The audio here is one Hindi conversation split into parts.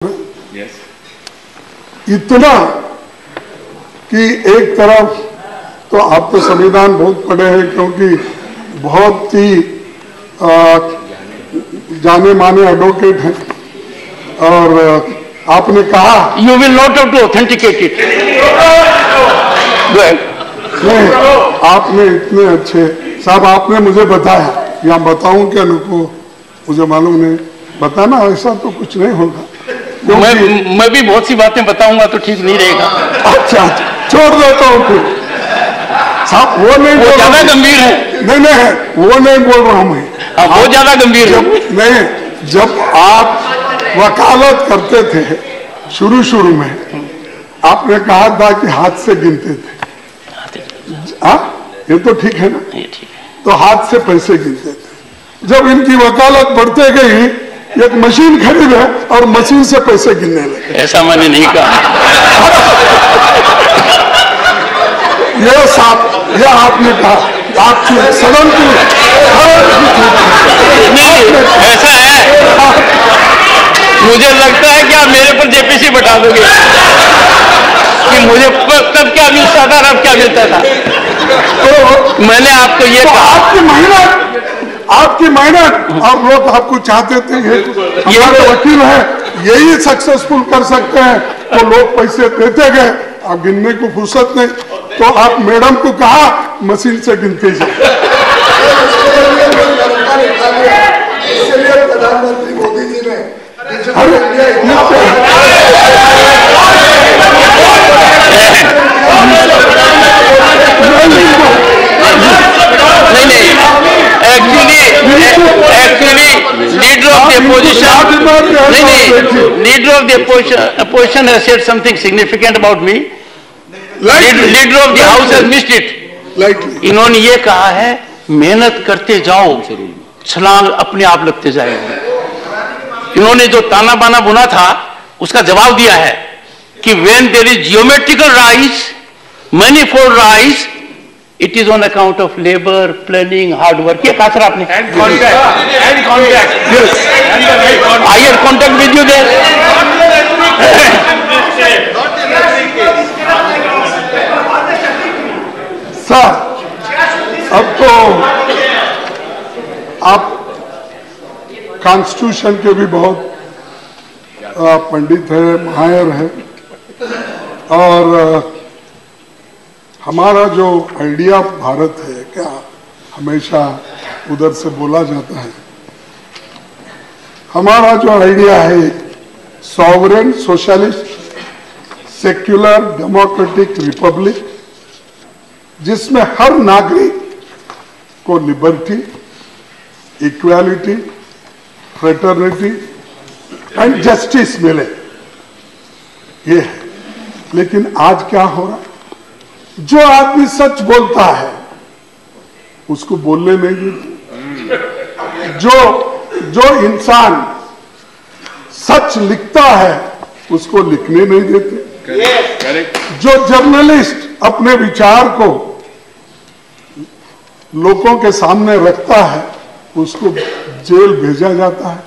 Yes. इतना कि एक तरफ तो आप तो संविधान बहुत पढ़े हैं, क्योंकि बहुत ही जाने माने एडवोकेट हैं, और आपने कहा You will not have to authenticate it. Go ahead. नहीं, आपने इतने अच्छे साहब आपने मुझे बताया, या बताऊं क्या नको, मुझे मालूम नहीं, बताना ऐसा तो कुछ नहीं होगा। मैं भी बहुत सी बातें बताऊंगा तो ठीक नहीं रहेगा। अच्छा छोड़ देता हूँ फिर साहब, वो नहीं बोल रहा, ज्यादा गंभीर है। नहीं वो नहीं बोल रहा हूँ मैं, बहुत ज्यादा गंभीर है। नहीं, जब आप वकालत करते थे शुरू में, आपने कहा था कि हाथ से गिनते थे। ये तो ठीक है ना, ये ठीक है। तो हाथ से पैसे गिनते थे। जब इनकी वकालत बढ़ते गई, एक मशीन खरीदे और मशीन से पैसे गिनने लगे। ऐसा मैंने नहीं कहा। ये साहब, ये आपने कहा, आपकी सदन की नहीं, ऐसा है। मुझे लगता है कि आप मेरे पर जेपीसी बैठा दोगे कि मुझे कब क्या मिलता था और अब क्या मिलता था। तो मैंने आपको ये तो आपकी मेहनत और लोग आपको चाहते थे, ये वकील है, यही सक्सेसफुल कर सकते हैं, तो लोग पैसे देते गए, आप गिनने को फुर्सत नहीं, तो आप मैडम को कहा मशीन से गिनते जाए। इसलिए प्रधानमंत्री मोदी जी ने Leader of the opposition has said something significant about me. Leader of the house has missed it. इन्होंने ये कहा है, मेहनत करते जाओ, छलांग अपने आप लगते जाएंगे। इन्होंने जो ताना बाना बुना था, उसका जवाब दिया है कि when there is geometrical rise, manifold rise, it is on account of labor, planning, hard work. ये कहा सर आपने? And contact. Yes. I had contact with you there. Sir, अब तो आप कॉन्स्टिट्यूशन के भी बहुत पंडित है, माहिर है, और हमारा जो आइडिया भारत है, क्या हमेशा उधर से बोला जाता है, हमारा जो आइडिया है sovereign socialist secular democratic Republic, जिसमें हर नागरिक को liberty, equality, fraternity and justice मिले, ये है। लेकिन आज क्या हो रहा, जो आदमी सच बोलता है उसको बोलने नहीं देते, जो इंसान सच लिखता है उसको लिखने नहीं देते, जो जर्नलिस्ट अपने विचार को लोगों के सामने रखता है उसको जेल भेजा जाता है,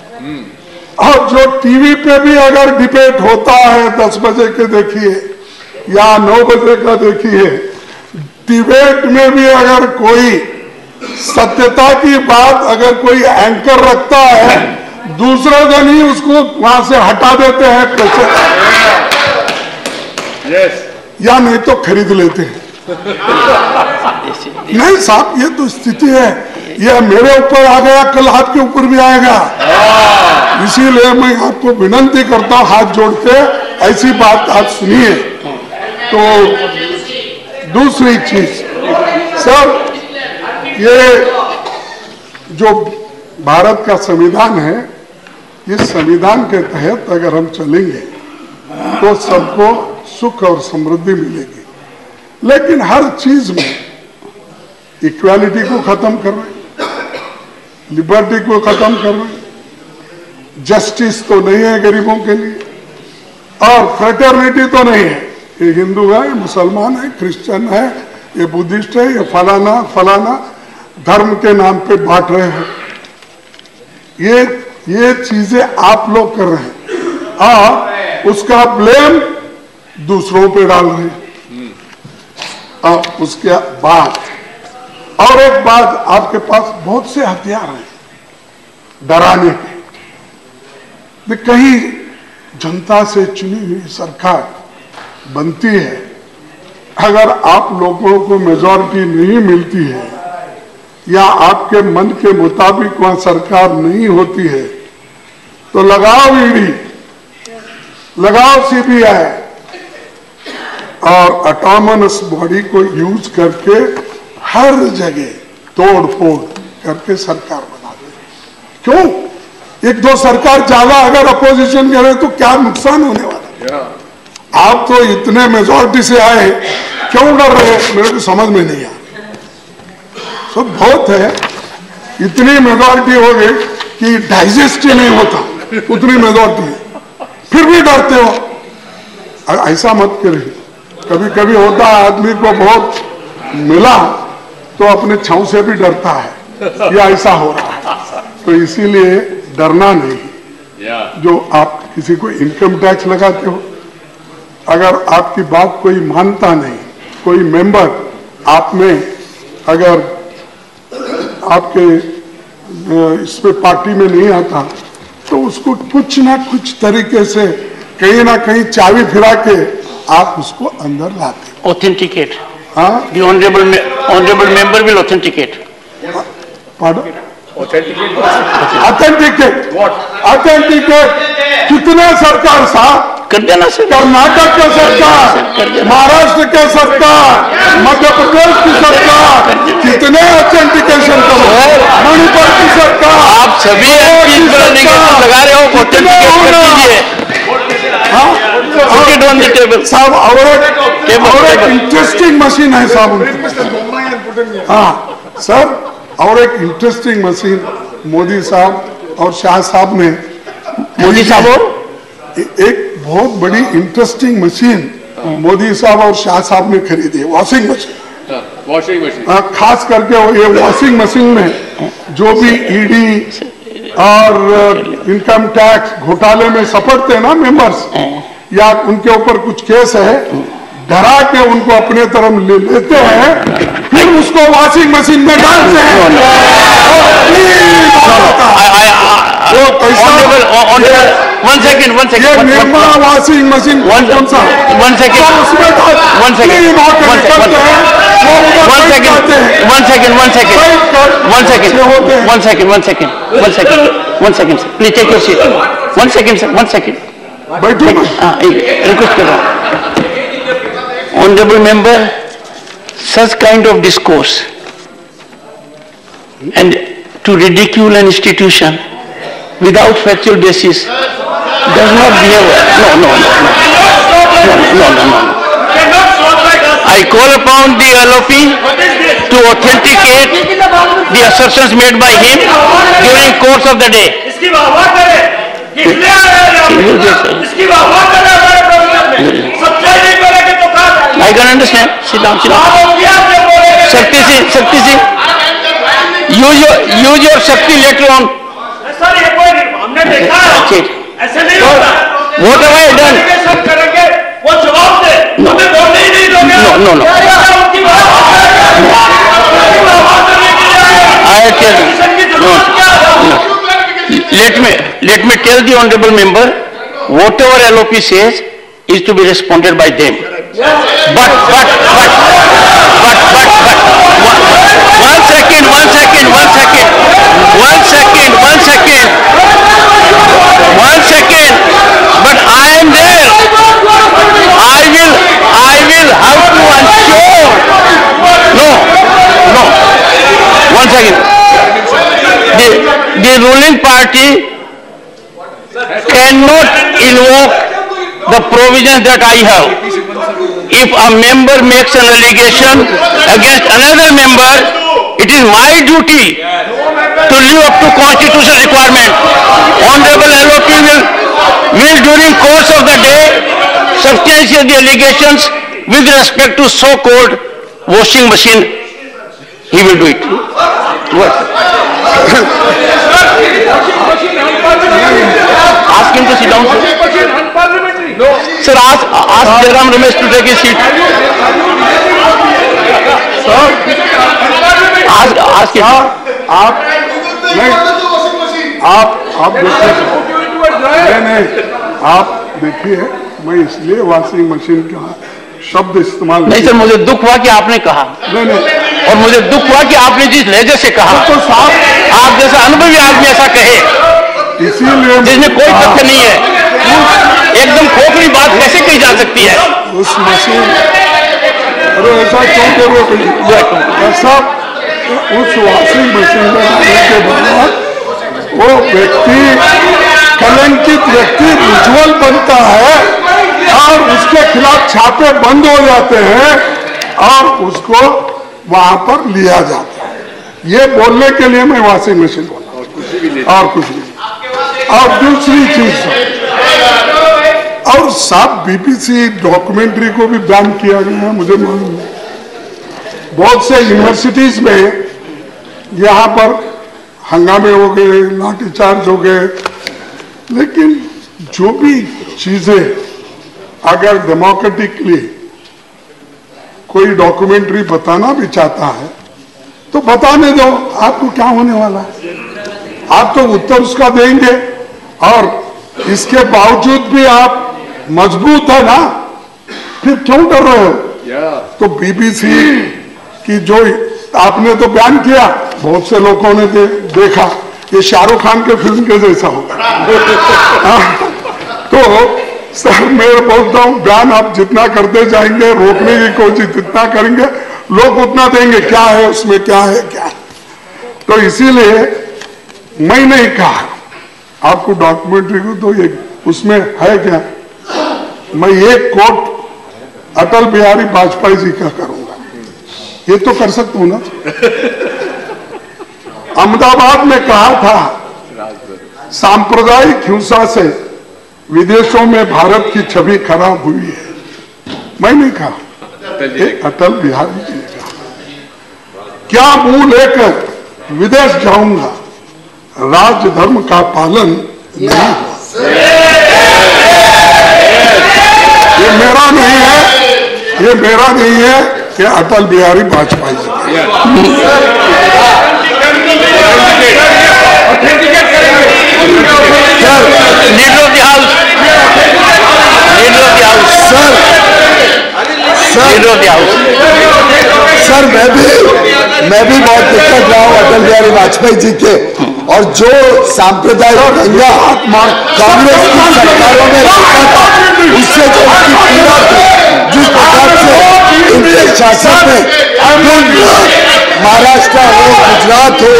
और जो टीवी पे भी अगर डिबेट होता है 10 बजे के देखिए या 9 बजे का देखिए, डिबेट में भी अगर कोई सत्यता की बात अगर कोई एंकर रखता है, दूसरे दिन ही उसको वहां से हटा देते हैं पैसे, या नहीं तो खरीद लेते हैं। नहीं साहब, ये तो स्थिति है, ये मेरे ऊपर आ गया, कल आपके ऊपर भी आएगा। इसीलिए मैं आपको विनती करता हूं हाथ जोड़ के, ऐसी बात आप सुनिए। तो दूसरी चीज सर, ये जो भारत का संविधान है, इस संविधान के तहत अगर हम चलेंगे तो सबको सुख और समृद्धि मिलेगी, लेकिन हर चीज में इक्वालिटी को खत्म कर रहे, लिबर्टी को खत्म कर रहे, जस्टिस तो नहीं है गरीबों के लिए, और फ्रेटर्निटी तो नहीं है। ये हिंदू है, ये मुसलमान है, क्रिश्चियन है, ये बुद्धिस्ट है, ये फलाना धर्म के नाम पे बांट रहे हैं। ये चीजें आप लोग कर रहे हैं, और उसका ब्लेम दूसरों पे डाल रहे हैं। और उसके बाद और एक बात, आपके पास बहुत से हथियार हैं डराने के। कहीं जनता से चुनी हुई सरकार बनती है, अगर आप लोगों को मेजॉरिटी नहीं मिलती है या आपके मन के मुताबिक वहां सरकार नहीं होती है, तो लगाओ ईडी, लगाओ सीबीआई और ऑटोनमस बॉडी को यूज करके हर जगह तोड़ फोड़ करके सरकार बना दे। क्यों? एक दो सरकार ज्यादा अगर अपोजिशन करे तो क्या नुकसान होने वाला है? आप तो इतने मेजॉरिटी से आए, क्यों डर रहे? मेरे को समझ में नहीं आया। सब बहुत है, इतनी मेजॉरिटी हो गई कि डाइजेस्ट ही नहीं होता, उतनी मेजॉरिटी है, फिर भी डरते हो। ऐसा मत करिए। कभी कभी होता है आदमी को बहुत मिला तो अपने छांव से भी डरता है, या ऐसा हो रहा है। तो इसीलिए डरना नहीं। जो आप किसी को इनकम टैक्स लगाते हो, अगर आपकी बात कोई मानता नहीं, कोई मेंबर आप में अगर आपके इस पे पार्टी में नहीं आता, तो उसको कुछ ना कुछ तरीके से कहीं ना कहीं चाबी फिरा के आप उसको अंदर लाते। ऑथेंटिकेट। हाँ, The honorable member will authenticate. Pardon? Authenticate. Authenticate. What? Authenticate. कितने सरकार साहब? कर देना सर। कर्नाटक के सरकार, महाराष्ट्र के सरकार, मध्य प्रदेश की सरकार, कितने ऑथेंटिकेशन करो? मणिपुर की सरकार, आप सभी लगा रहे हो, ऑथेंटिकेट कर दीजिए। साहब और एक इंटरेस्टिंग मशीन है साहब उनके। हाँ सर, और एक इंटरेस्टिंग मशीन मोदी साहब और शाह साहब ने, मोदी साहब और एक बहुत बड़ी इंटरेस्टिंग मशीन मोदी साहब और शाह साहब ने खरीदी है, वॉशिंग मशीन। Washing machine. खास करके ये वॉशिंग मशीन में जो भी ईडी और इनकम टैक्स घोटाले में सपटते हैं ना मेंबर्स, या उनके ऊपर कुछ केस है, डरा के उनको अपने तरफ ले लेते हैं, फिर उसको वॉशिंग मशीन में डालते हैं। वो पैसा One second. ये निर्मा वॉशिंग मशीन कौन सा? One second. उसमें One second. Please take your seat. One second, sir. One second. Request कर रहा हूँ. Honorable member, such kind of discourse and to ridicule an institution without factual basis does not behave. No. I call upon the LOP to authenticate the assertions made by him during course of the day. इसकी वाह करे, इसकी वाह करे हमारे प्रोग्राम में, सच्चाई नहीं करेंगे तो क्या? I can understand. Sit down. Shakti Singh, use your Shakti later on. Sir ये कोई हमने देखा है, ऐसे नहीं होता। What have I done? सब करेंगे, वो जवाब दे, हमें बोलने ही नहीं दोगे। No. उनकी वाह I tell you. Let me tell the honorable member, whatever LOP says is to be responded by them. But one second. But I am there. I will have to ensure. No. One second. The ruling party cannot invoke the provisions that I have. If a member makes an allegation against another member, it is my duty to live up to constitutional requirement. Honorable LOP will during course of the day substantiate the allegations with respect to so-called washing machine. He will do it. What? ask him to sit down. Sir, ask Jairam Ramesh to take his seat. Ask him. आप देखिए, नहीं, आप देखिए, मैं इसलिए वॉशिंग मशीन का शब्द इस्तेमाल नहीं सर, मुझे दुख हुआ कि आपने कहा, नहीं, और मुझे दुख हुआ कि आपने जिस लहजे से कहा, तो साफ, आप जैसा अनुभवी आदमी ऐसा कहे, इसीलिए जिसमें कोई तथ्य नहीं है, एकदम खोखली बात कैसे कही जा सकती है? उस मशीन, अरे ऐसा क्यों करो, ऐसा उस वॉशिंग मशीन में आने के बाद वो व्यक्ति, कलंकित व्यक्ति उज्ज्वल बनता है और उसके खिलाफ छापे बंद हो जाते हैं और उसको वहां पर लिया जाता है। ये बोलने के लिए मैं वॉशिंग मशीन बोला और कुछ नहीं। और दूसरी चीज, और साफ बीबीसी डॉक्यूमेंट्री को भी बैन किया गया है, मुझे मालूम है। बहुत से यूनिवर्सिटीज में यहाँ पर हंगामे हो गए, लाठीचार्ज हो गए, लेकिन जो भी चीजें अगर डेमोक्रेटिकली कोई डॉक्यूमेंट्री बताना भी चाहता है तो बताने दो, आपको क्या होने वाला है? आप तो उत्तर उसका देंगे और इसके बावजूद भी आप मजबूत है ना, फिर क्यों कर रहे हो? तो बीबीसी की जो आपने तो बयान किया, बहुत से लोगों ने देखा, ये शाहरुख खान के फिल्म के जैसा होगा। तो सर मैं बोलता हूँ, बयान आप जितना करते जाएंगे, रोकने की कोशिश जितना करेंगे, लोग उतना देंगे क्या है उसमें, क्या है क्या है। तो इसीलिए मैं नहीं कहा आपको डॉक्यूमेंट्री को, तो ये उसमें है क्या, मैं एक कोट अटल बिहारी वाजपेयी जी का करूंगा, ये तो कर सकता हूं ना। अहमदाबाद में कहा था, सांप्रदायिक हिंसा से विदेशों में भारत की छवि खराब हुई है, मैं नहीं कहा, अटल बिहारी जी ने कहा। क्या मुंह लेकर विदेश जाऊंगा, राजधर्म का पालन नहीं हुआ। ये मेरा नहीं है, ये मेरा नहीं है, ये अटल बिहारी वाजपेयी जी। सर मैं भी बहुत दिक्कत रहा हूँ अटल बिहारी वाजपेयी जी के, और जो सांप्रदायिक दंगा कांग्रेस की सरकारों में रहता था, उससे जो उनकी पीड़ा थी, जिस प्रकार से इनके शासन में महाराष्ट्र हो, गुजरात हो,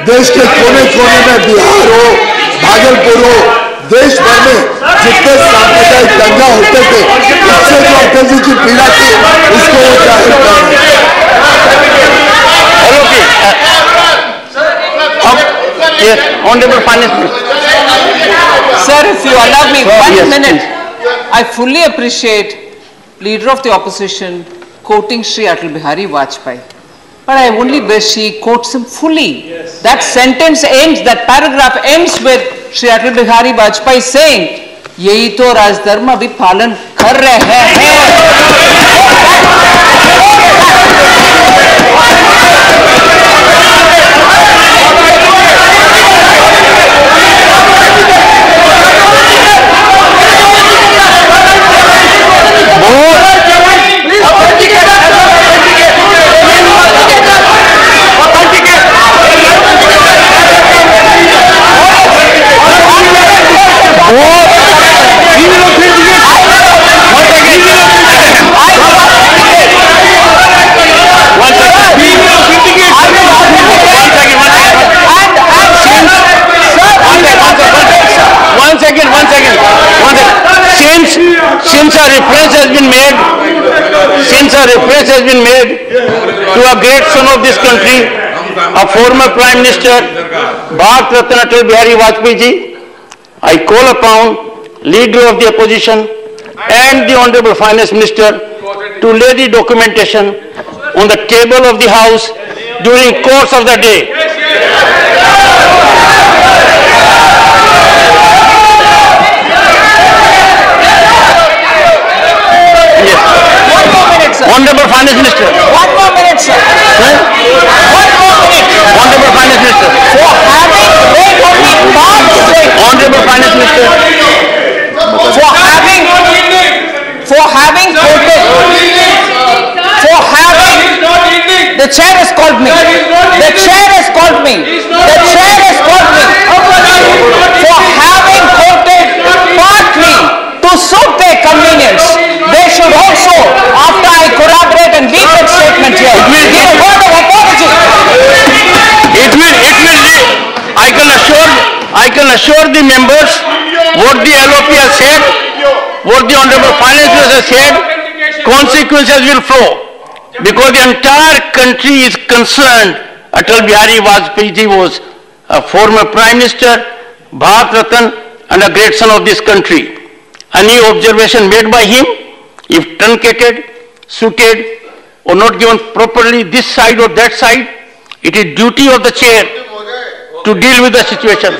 देश के कोने कोने में बिहार हो, भागलपुर हो, देश भर में जितने सांप्रदायिक दंगा होते थे, उससे जो अटल जी की पीड़ा थी, उसको वो जाहिर कर रहे हैं। Honorable Finance Minister. Sir, if you allow me 1 minute, I fully appreciate Leader of the Opposition quoting Shri Atal Bihari Vajpayee. But I only wish he quotes him fully. That sentence ends, that paragraph ends with Shri Atal Bihari Vajpayee saying, यही तो राजधर्म अभी पालन कर रहे हैं। Since a reference has been made to a great son of this country, a former Prime Minister, Bharat Ratna Atal Bihari Vajpayee ji, I call upon Leader of the Opposition and the Honorable Finance Minister to lay the documentation on the table of the House during course of the day. Finance Minister. 1 more minute, sir. 1 more minute. Honorable Finance Minister. For having, wait only, Honorable Finance Minister. for having quoted, the chair has called me. The chair has called me. The chair has called me. For having quoted partly to suit their convenience, they should also, after I corroborate and read that statement here, give a word of apology. I can assure the members what the LOP has said, what the Honorable Finance Minister has said, consequences will flow. Because the entire country is concerned. Atal Bihari Vajpayee ji was a former Prime Minister, Bharat Ratan, and a great son of this country. Any observation made by him, if truncated, suited, or not given properly this side or that side, it is duty of the chair to deal with the situation.